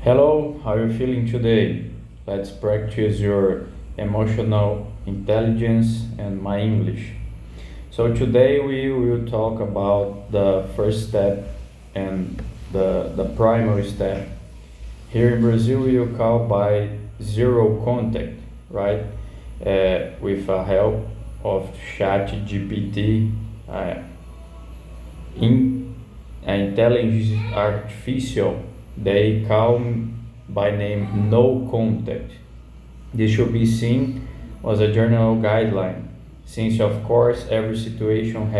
Hello, how are you feeling today? Let's practice your emotional intelligence and my English. So today we will talk about the first step and the primal step. Here in Brazil we will call by zero contact, right? With the help of chat GPT, in intelligence artificial, they call by name no contact. This should be seen as a general guideline, since of course every situation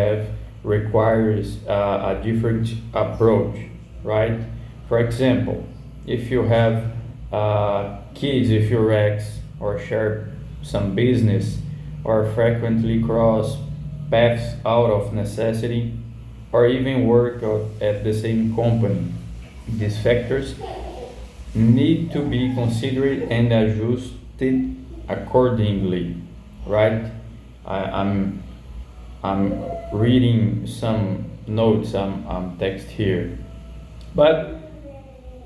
requires a different approach, right? For example, if you have kids with your ex, or share some business, or frequently cross paths out of necessity, or even work at the same company, these factors need to be considered and adjusted accordingly, right? I'm reading some notes, I'm text here, but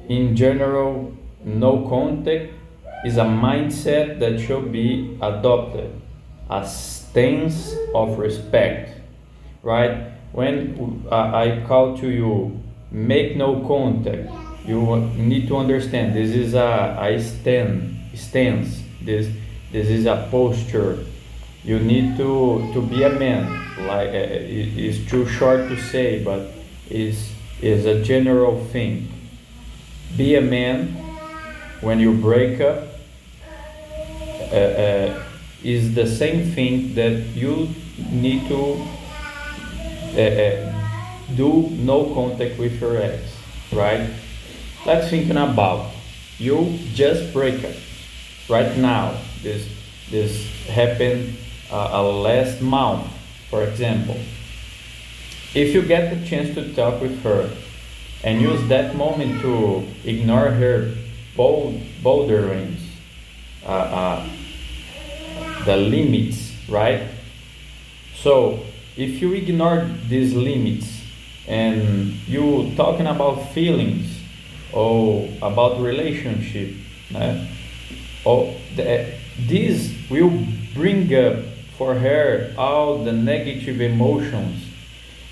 in general, no contact is a mindset that should be adopted, a stance of respect, right? When I call to you, make no contact, you need to understand this is a stance. This is a posture. You need to be a man. Like it's too short to say, but is a general thing. Be a man. When you break up, is the same thing that you need to do no contact with your ex, right? Let's thinking about you just break up right now. This happened last month, for example. If you get the chance to talk with her and use that moment to ignore her boundaries, the limits, right? So if you ignore these limits and you talking about feelings or about relationship, this will bring up for her all the negative emotions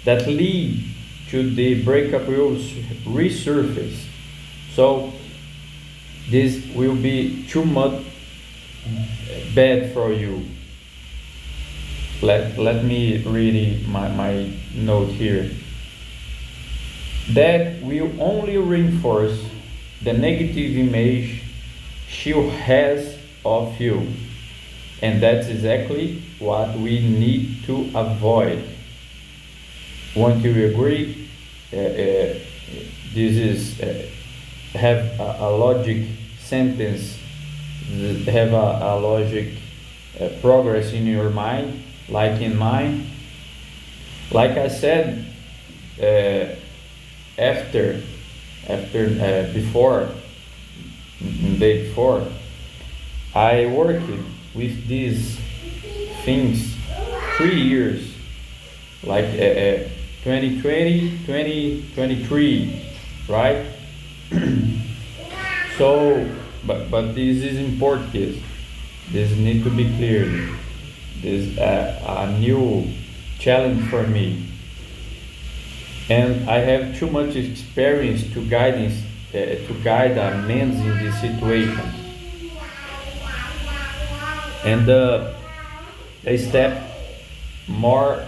that lead to the breakup will resurface. So this will be too much bad for you. Let me read my note here. That will only reinforce the negative image she has of you. And that's exactly what we need to avoid. Won't you agree? This is have a logic sentence, have a logic progress in your mind, like in mine. Like I said, before, day before, I worked with these things 3 years, like 2020, 2023, right? So, but this is important. This need to be clear. This is a new challenge for me, and I have too much experience to guide a man in this situation. And the step more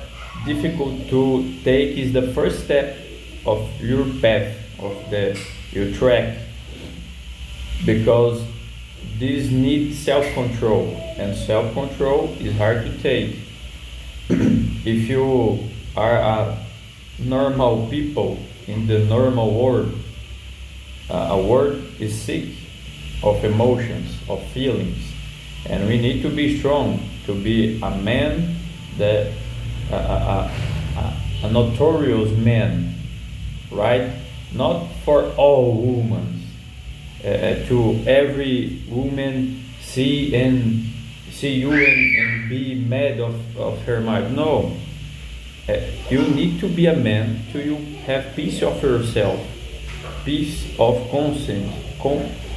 difficult to take is the first step of your path, of your track, because this needs self-control, and self-control is hard to take. If you are a normal people in the normal world, a world is sick of emotions, of feelings, and we need to be strong to be a man, that a notorious man, right? Not for all women. To every woman see you and be mad of her mind. No, you need to be a man till you have peace of yourself, peace of conscience,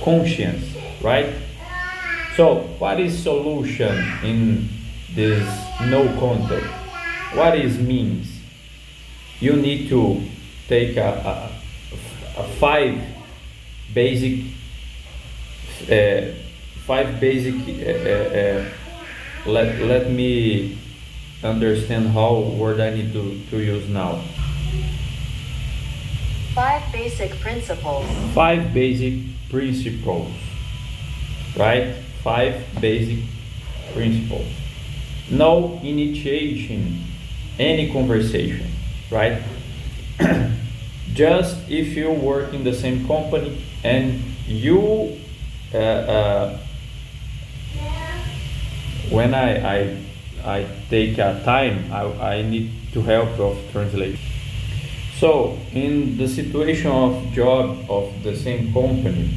conscience, right? So what is solution in this no contact? What is means? You need to take a uh, five basic let me understand how word I need to use now. 5 basic principles, right? 5 basic principles. No initiation any conversation, right? Just if you work in the same company and you when I take a time, I need to help of translation. So in the situation of job of the same company,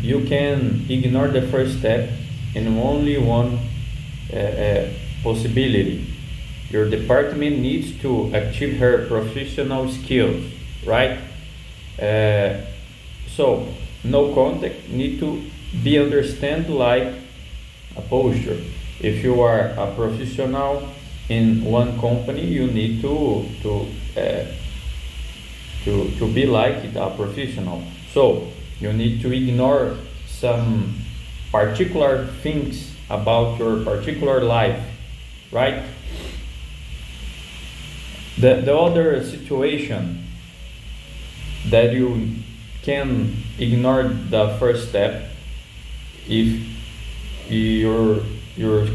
you can ignore the first step and only one possibility. Your department needs to achieve her professional skills, right? So no contact need to be understand like a posture. If you are a professional in one company, you need to be like a professional. So you need to ignore some particular things about your particular life, right? The other situation that you can ignore the first step if your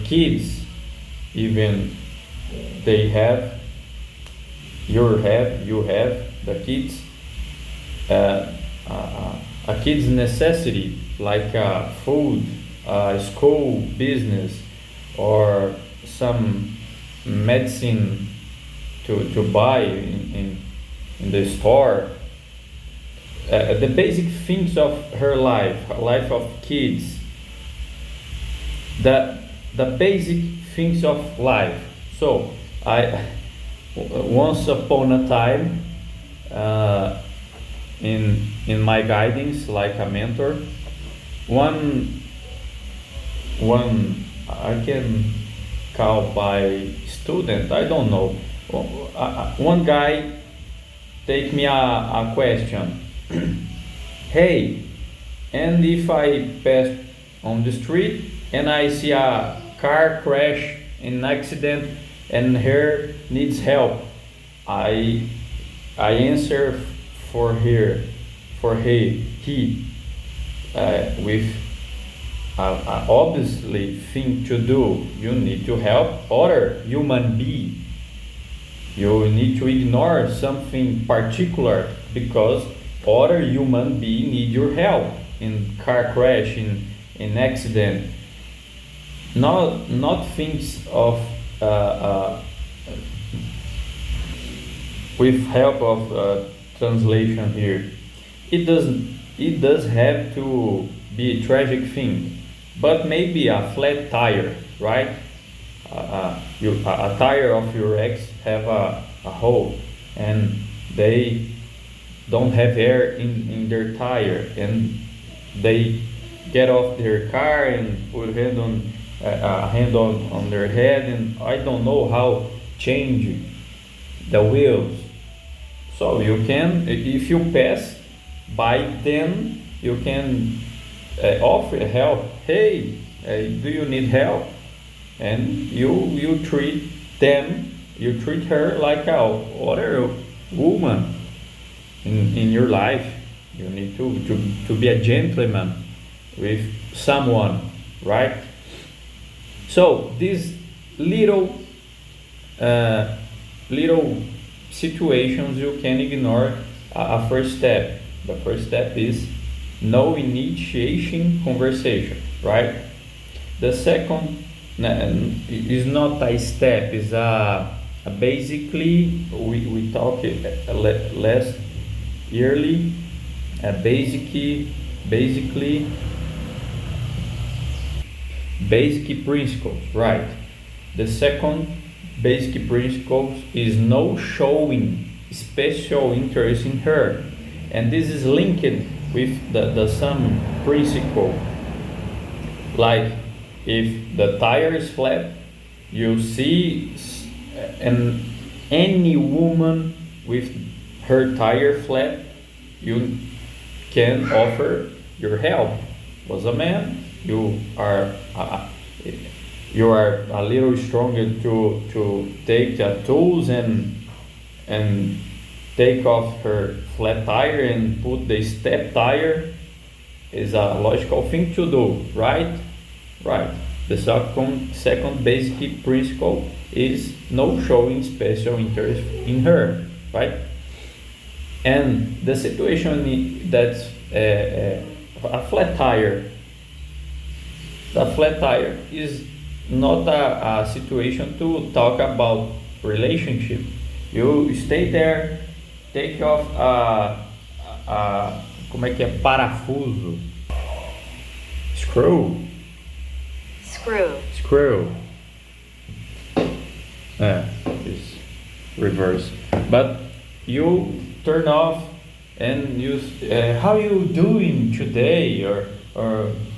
kids even they have you have the kids a kid's necessity like food, school, business, or some medicine to buy in the store, the basic things of her life of kids, the basic things of life. So I once upon a time in my guidance like a mentor, one I can call by student, I don't know, one guy take me a question. Hey, and if I pass on the street and I see a car crash in accident and her needs help, I answer for he with obviously thing to do. You need to help other human being. You need to ignore something particular because other human being need your help in car crash, in accident. Not things of with help of translation here. It does have to be a tragic thing, but maybe a flat tire, right? A tire of your ex have a hole and they don't have air in their tire and they get off their car and put a hand on their head, and I don't know how change the wheels. So you can, if you pass by them, you can offer help. Hey, do you need help? And you treat her like a other woman in your life. You need to be a gentleman with someone, right? So these little situations you can ignore a first step. The first step is no initiation conversation, right? The second is not a step, is basically we talked last yearly, basically basic principles, right? The second basic principles is no showing special interest in her, and this is linked with the some principle. Like if the tire is flat, you see and any woman with her tire flat, you can offer your help. Was a man, you are a little stronger to take the tools and take off her flat tire and put the step tire. Is a logical thing to do, right? Right. The second basic principle is no showing special interest in her, right? And the situation that's a flat tire. The flat tire is not a situation to talk about relationship. You stay there, take off como é que é? Parafuso. Screw. It's reverse. But you turn off and you how you doing today, or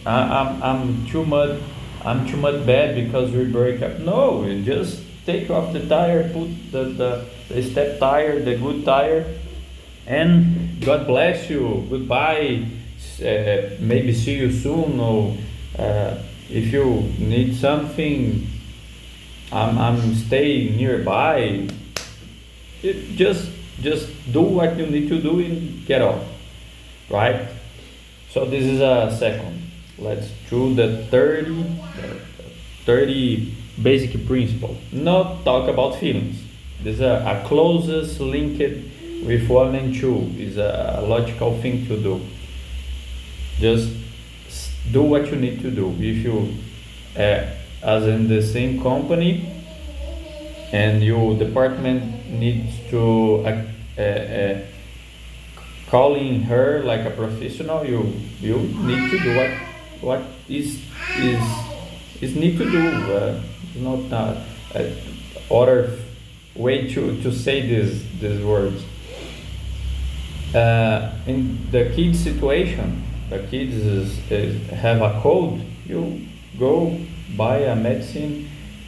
I'm too much bad because we break up. No, you just take off the tire, put the step tire, the good tire, and God bless you, goodbye, maybe see you soon, or if you need something, I'm staying nearby. Just do what you need to do and get off, right? So this is a second. Let's do the 30 basic principle. Not talk about feelings. This is a closest linked with 1 and 2. Is a logical thing to do. Just do what you need to do. If you, as in the same company, and your department needs to calling her like a professional, you need to do what is need to do. Not other way to say these words. In the kids situation, the kids have a cold. You go buy a medicine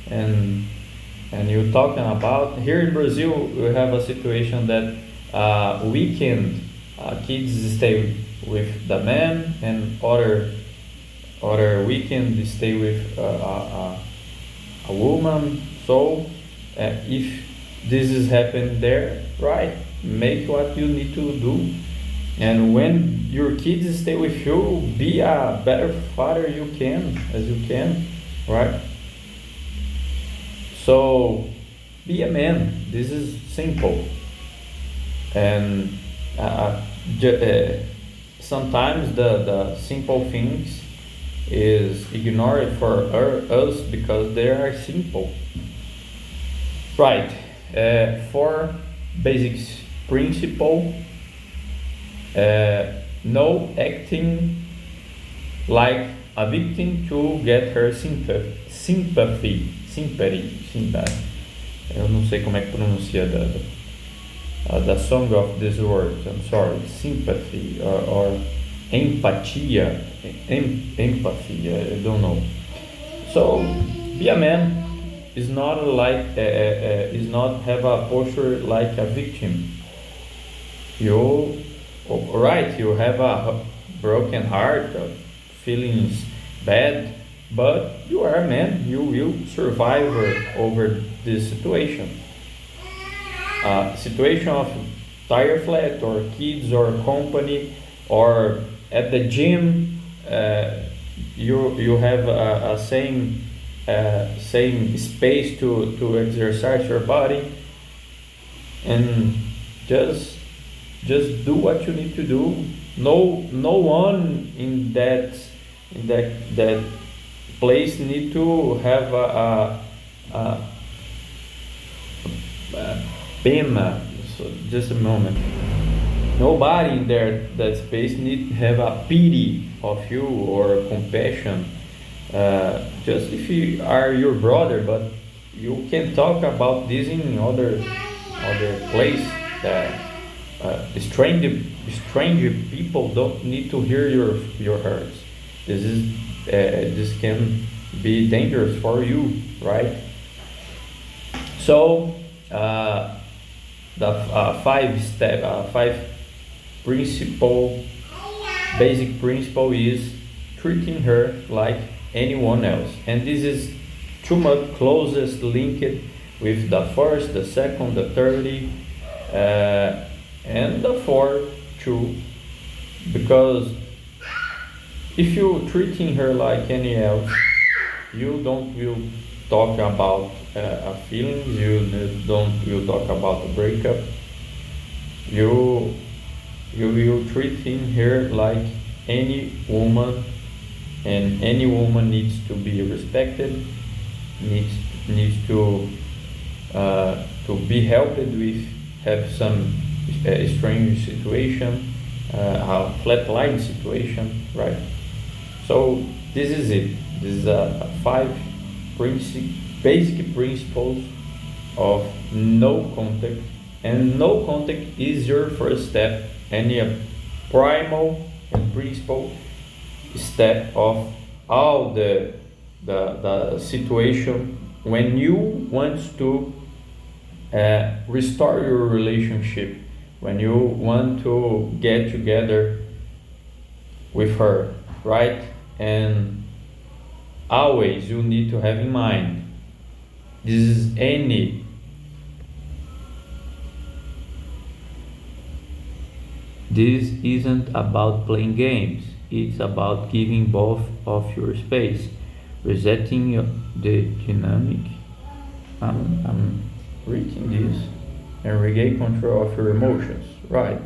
and you're talking about. Here in Brazil, we have a situation that weekend kids stay with the man, and other weekend they stay with a woman. So if this is happening there, right, make what you need to do. And when your kids stay with you, be a better father as you can, right? So be a man. This is simple. And sometimes the simple things is ignored for us because they are simple. Right. 4 basic principle. No acting like a victim to get her sympathy. Eu não sei como é que pronuncia the song of this word. I'm sorry. Sympathy or empatia. Empathy. I don't know. So be a man. Is not like is not have a posture like a victim. You have a broken heart, feelings bad, but you are a man. You will survive over this situation. Situation of tire flat, or kids, or company, or at the gym. You have a same space to exercise your body, and just do what you need to do. No one in that place need to have a pena. So just a moment. Nobody in that space need to have a pity of you or compassion. Just if you are your brother, but you can talk about this in other place. strange people don't need to hear your hurts. This can be dangerous for you, right? So the five principle basic principle is treating her like anyone else, and this is too much closest linked with the first, the second, the third, and the fourth too, because if you treating her like any else, you don't will talk about feelings, you don't will talk about the breakup, you you will treating her like any woman, and any woman needs to be respected, needs to be helped with, have some strange situation, a flatline situation, right? So this is it. This is a five basic principles of no contact, and no contact is your first step, and a primal and principal step of all the situation when you want to restore your relationship, when you want to get together with her, right? And always you need to have in mind, this isn't about playing games, it's about giving both of your space, resetting the dynamic. I'm reading this, and regain control of your emotions, right?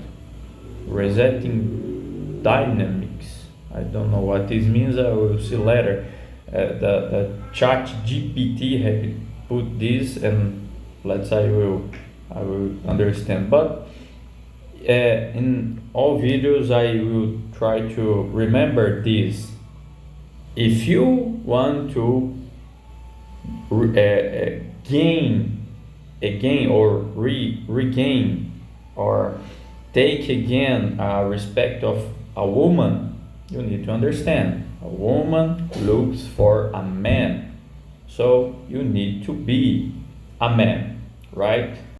Resetting dynamics. I don't know what this means, I will see later. The chat GPT had put this, and let's say I will understand. But in all videos I will try to remember this. If you want to gain again, or regain, or take again respect of a woman, you need to understand a woman looks for a man, so you need to be a man, right?